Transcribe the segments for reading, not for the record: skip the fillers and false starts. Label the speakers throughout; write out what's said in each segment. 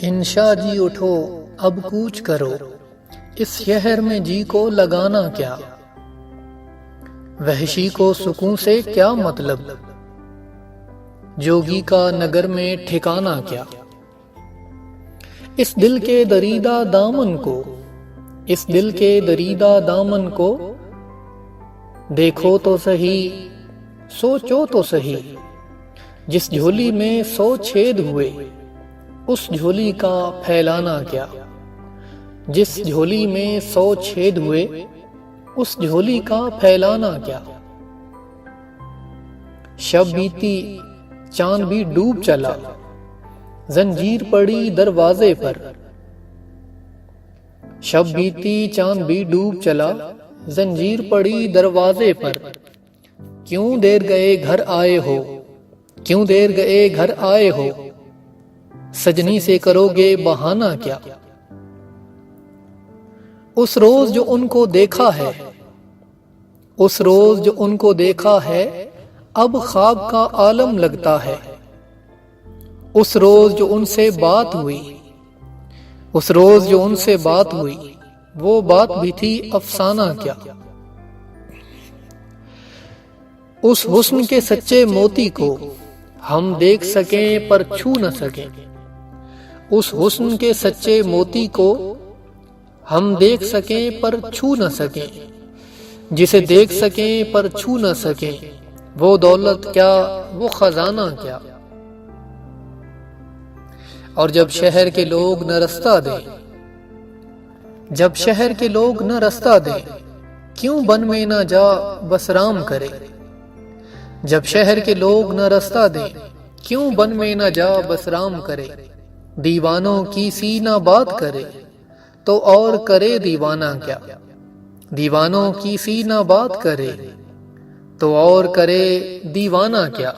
Speaker 1: इंशा जी उठो अब कूच करो, इस शहर में जी को लगाना क्या। वहशी को सुकून से क्या मतलब, जोगी का नगर में ठिकाना क्या। इस दिल के दरीदा दामन को, इस दिल के दरीदा दामन को देखो तो सही, सोचो तो सही। जिस झोली में 100 छेद हुए, उस झोली का फैलाना क्या। जिस झोली में 100 छेद हुए, उस झोली का फैलाना क्या। शब बीती चांद भी डूब चला, जंजीर पड़ी दरवाजे पर। शब बीती चांद भी डूब चला, जंजीर पड़ी दरवाजे पर। क्यों देर गए घर आए हो, क्यों देर गए घर आए हो, सजनी से करोगे बहाना क्या। उस रोज जो उनको देखा है, उस रोज जो उनको देखा है, अब ख्वाब का आलम लगता है। उस रोज जो उनसे बात हुई, उस रोज जो उनसे बात हुई, वो बात भी थी अफसाना क्या। उस हुस्न के सच्चे मोती को हम देख सकें पर छू न सकें। उस हुस्न के सच्चे मोती को हम देख सकें पर छू न सकें। जिसे देख सकें पर छू न सकें, वो दौलत क्या, वो खजाना क्या। और जब शहर के लोग न रास्ता दें, जब शहर के लोग न रास्ता दें, क्यों बन में न जा बस राम करे। जब शहर के लोग न रास्ता दें, क्यों बन में न जा बस राम करे। दीवानों की सी न बात करे, तो और करे दीवाना क्या। दीवानों की सी न बात करे, तो और करे दीवाना क्या।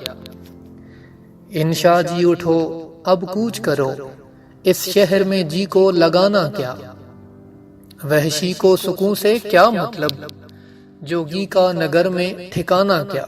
Speaker 1: इंशा जी उठो अब कूच करो, इस शहर में जी को लगाना क्या। वहशी को सुकून से क्या मतलब, जोगी का नगर में ठिकाना क्या।